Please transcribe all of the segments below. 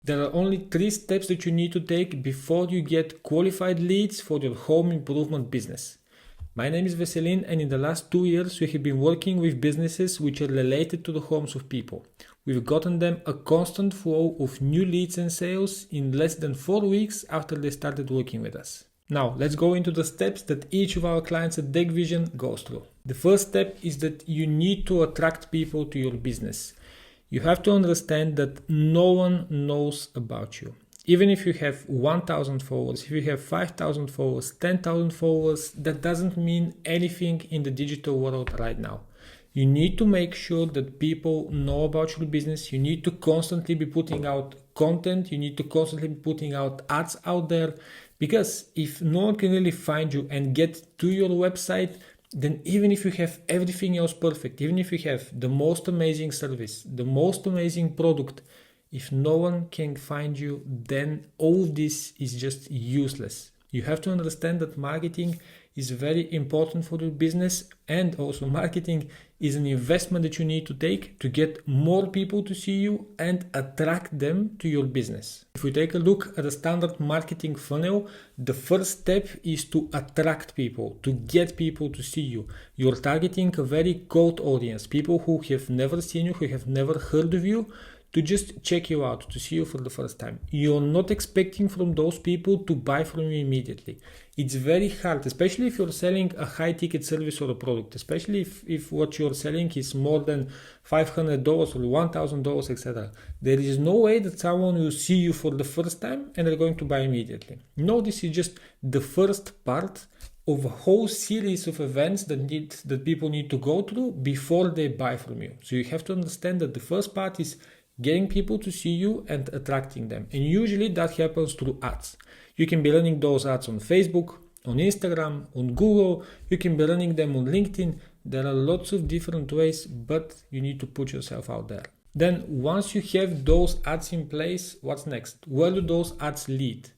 There are only 3 steps that you need to take before you get qualified leads for your home improvement business. My name is Veselin, and in the last 2 years we have been working with businesses which are related to the homes of people. We've gotten them a constant flow of new leads and sales in less than 4 weeks after they started working with us. Now, let's go into the steps that each of our clients at DeqVision goes through. The first step is that you need to attract people to your business. You have to understand that no one knows about you. Even if you have 1,000 followers, if you have 5,000 followers, 10,000 followers, that doesn't mean anything in the digital world right now. You need to make sure that people know about your business. You need to constantly be putting out content. You need to constantly be putting out ads out there, because if no one can really find you and get to your website, then even if you have everything else perfect, even if you have the most amazing service, the most amazing product, if no one can find you, then all of this is just useless. You have to understand that marketing is very important for your business, and also marketing is an investment that you need to take to get more people to see you and attract them to your business. If we take a look at a standard marketing funnel, the first step is to attract people, to get people to see you. You're targeting a very cold audience, people who have never seen you, who have never heard of you, to just check you out, to see you for the first time. You're not expecting from those people to buy from you immediately. It's very hard, especially if you're selling a high ticket service or a product, especially if what you're selling is more than $500 or $1,000, etc. There is no way that someone will see you for the first time and they're going to buy immediately. No, this is just the first part of a whole series of events that people need to go through before they buy from you. So you have to understand that the first part is getting people to see you and attracting them. And usually that happens through ads. You can be running those ads on Facebook, on Instagram, on Google. You can be running them on LinkedIn. There are lots of different ways, but you need to put yourself out there. Then once you have those ads in place, what's next? Where do those ads lead?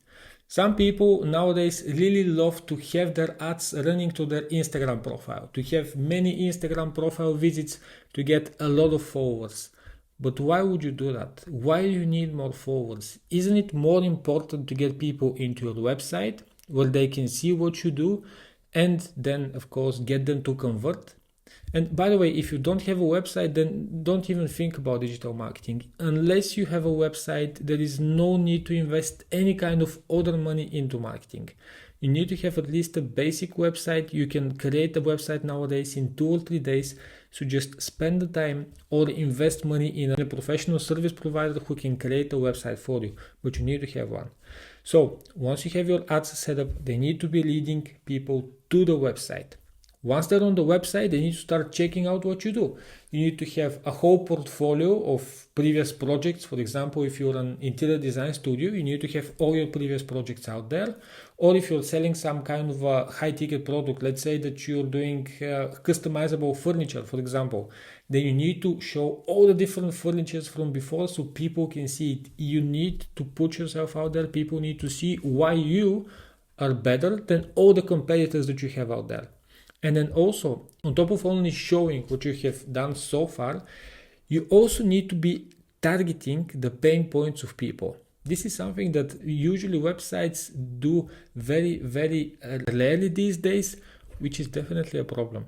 Some people nowadays really love to have their ads running to their Instagram profile, to have many Instagram profile visits, to get a lot of followers. But why would you do that? Why do you need more followers? Isn't it more important to get people into your website where they can see what you do and then, of course, get them to convert? And by the way, if you don't have a website, then don't even think about digital marketing. Unless you have a website, there is no need to invest any kind of other money into marketing. You need to have at least a basic website. You can create a website nowadays in 2 or 3 days. So just spend the time or invest money in a professional service provider who can create a website for you. But you need to have one. So once you have your ads set up, they need to be leading people to the website. Once they're on the website, they need to start checking out what you do. You need to have a whole portfolio of previous projects. For example, if you're an interior design studio, you need to have all your previous projects out there. Or if you're selling some kind of a high ticket product, let's say that you're doing customizable furniture, for example, then you need to show all the different furnitures from before so people can see it. You need to put yourself out there. People need to see why you are better than all the competitors that you have out there. And then also, on top of only showing what you have done so far, you also need to be targeting the pain points of people. This is something that usually websites do very, very rarely these days, which is definitely a problem.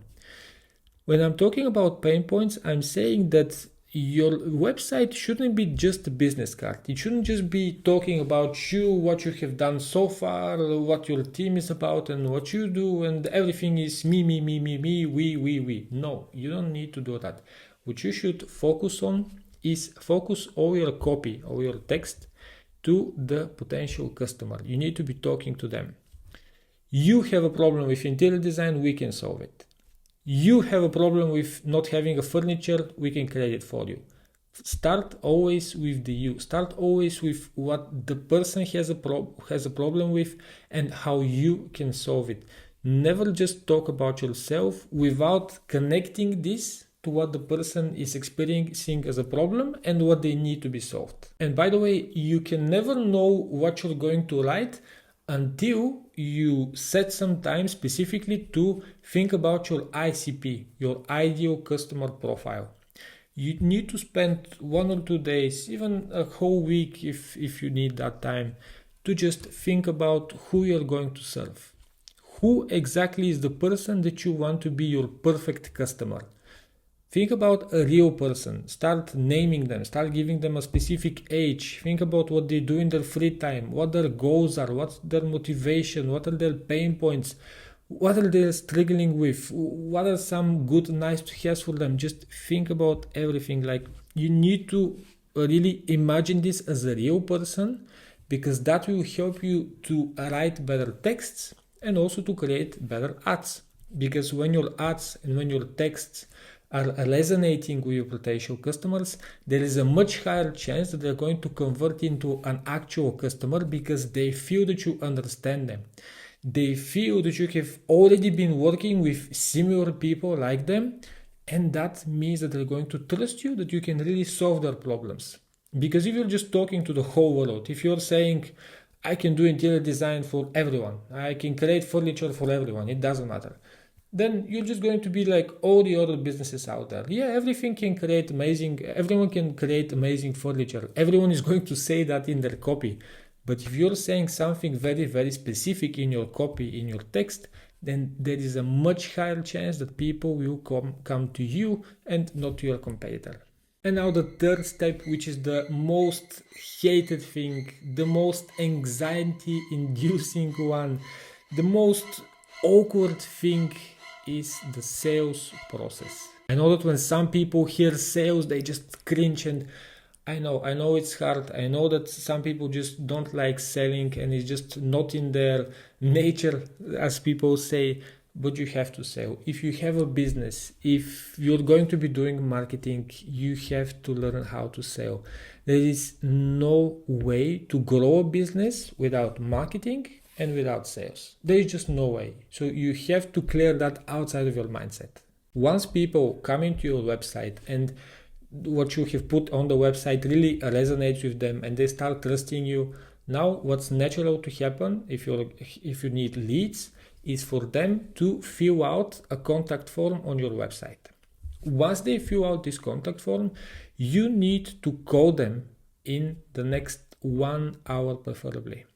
When I'm talking about pain points, I'm saying that your website shouldn't be just a business card. It shouldn't just be talking about you, what you have done so far, what your team is about and what you do, and everything is me, we. No, you don't need to do that. What you should focus on is focus all your copy, all your text to the potential customer. You need to be talking to them. You have a problem with interior design, we can solve it. You have a problem with not having a furniture, we can create it for you. Start always with the you. Start always with what the person has a problem with and how you can solve it. Never just talk about yourself without connecting this to what the person is experiencing as a problem and what they need to be solved. And by the way, you can never know what you're going to write until you set some time specifically to think about your ICP, your ideal customer profile. You need to spend 1 or 2 days, even a whole week if you need that time, to just think about who you're going to serve. Who exactly is the person that you want to be your perfect customer? Think about a real person. Start naming them. Start giving them a specific age. Think about what they do in their free time, what their goals are, what's their motivation, what are their pain points, what are they struggling with, what are some good, nice to have for them. Just think about everything. Like, you need to really imagine this as a real person, because that will help you to write better texts and also to create better ads. Because when your ads and when your texts are resonating with your potential customers, there is a much higher chance that they're going to convert into an actual customer, because they feel that you understand them. They feel that you have already been working with similar people like them, and that means that they're going to trust you, that you can really solve their problems. Because if you're just talking to the whole world, if you're saying, I can do interior design for everyone, I can create furniture for everyone, it doesn't matter, then you're just going to be like all the other businesses out there. Yeah, everyone can create amazing furniture. Everyone is going to say that in their copy. But if you're saying something very, very specific in your copy, in your text, then there is a much higher chance that people will come to you and not to your competitor. And now the third step, which is the most hated thing, the most anxiety-inducing one, the most awkward thing, is the sales process. I know that when some people hear sales, they just cringe, and I know it's hard. I know that some people just don't like selling and it's just not in their nature, as people say, but you have to sell. If you have a business, if you're going to be doing marketing, you have to learn how to sell. There is no way to grow a business without marketing and without sales. There is just no way. So you have to clear that outside of your mindset. Once people come into your website and what you have put on the website really resonates with them and they start trusting you, now what's natural to happen if you need leads is for them to fill out a contact form on your website. Once they fill out this contact form, you need to call them in the next 1 hour preferably.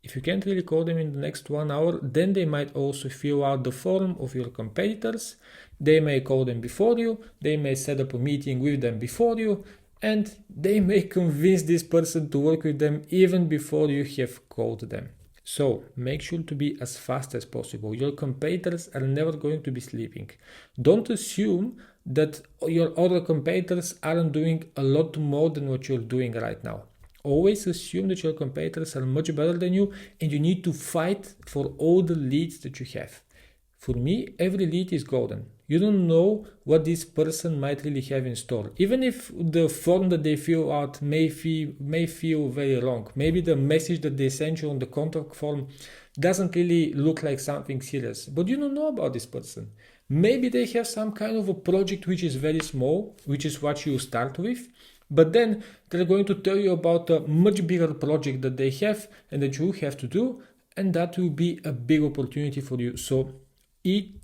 If you can't really call them in the next 1 hour, then they might also fill out the form of your competitors. They may call them before you, they may set up a meeting with them before you, and they may convince this person to work with them even before you have called them. So make sure to be as fast as possible. Your competitors are never going to be sleeping. Don't assume that your other competitors aren't doing a lot more than what you're doing right now. Always assume that your competitors are much better than you, and you need to fight for all the leads that you have. For me, every lead is golden. You don't know what this person might really have in store. Even if the form that they fill out may feel very wrong. Maybe the message that they send you on the contact form doesn't really look like something serious. But you don't know about this person. Maybe they have some kind of a project which is very small, which is what you start with. But then they're going to tell you about a much bigger project that they have and that you have to do, and that will be a big opportunity for you. So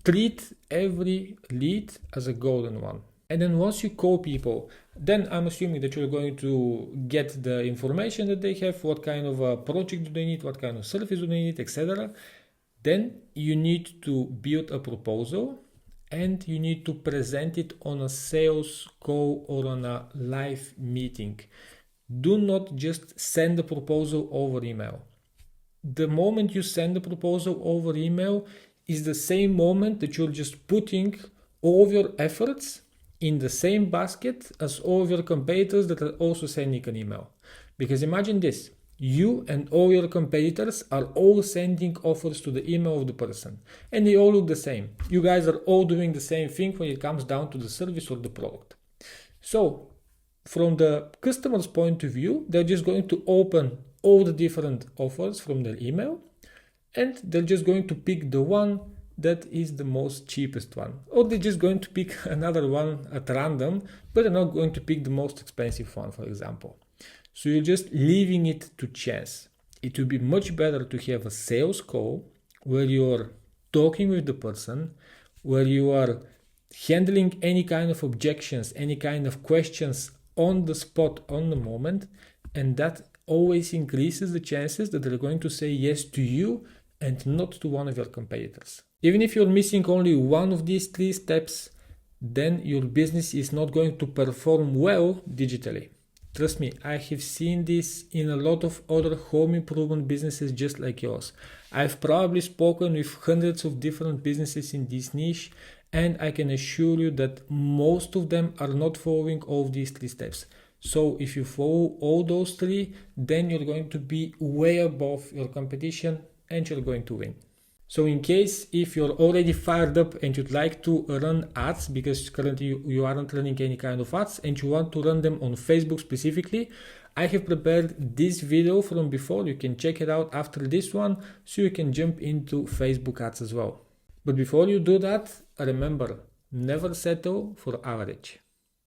treat every lead as a golden one. And then once you call people, then I'm assuming that you're going to get the information that they have, what kind of a project do they need, what kind of service do they need, etc. Then you need to build a proposal, and you need to present it on a sales call or on a live meeting. Do not just send the proposal over email. The moment you send the proposal over email is the same moment that you're just putting all of your efforts in the same basket as all of your competitors that are also sending an email. Because imagine this. You and all your competitors are all sending offers to the email of the person, and they all look the same. You guys are all doing the same thing when it comes down to the service or the product. So from the customer's point of view, they're just going to open all the different offers from their email, and they're just going to pick the one that is the most cheapest one. Or they're just going to pick another one at random, but they're not going to pick the most expensive one, for example. So you're just leaving it to chance. It would be much better to have a sales call where you're talking with the person, where you are handling any kind of objections, any kind of questions on the spot, on the moment, and that always increases the chances that they're going to say yes to you and not to one of your competitors. Even if you're missing only one of these 3 steps, then your business is not going to perform well digitally. Trust me, I have seen this in a lot of other home improvement businesses just like yours. I've probably spoken with hundreds of different businesses in this niche, and I can assure you that most of them are not following all of these 3 steps. So if you follow all those 3, then you're going to be way above your competition and you're going to win. So in case if you're already fired up and you'd like to run ads, because currently you aren't running any kind of ads and you want to run them on Facebook specifically, I have prepared this video from before. You can check it out after this one so you can jump into Facebook ads as well. But before you do that, remember, never settle for average.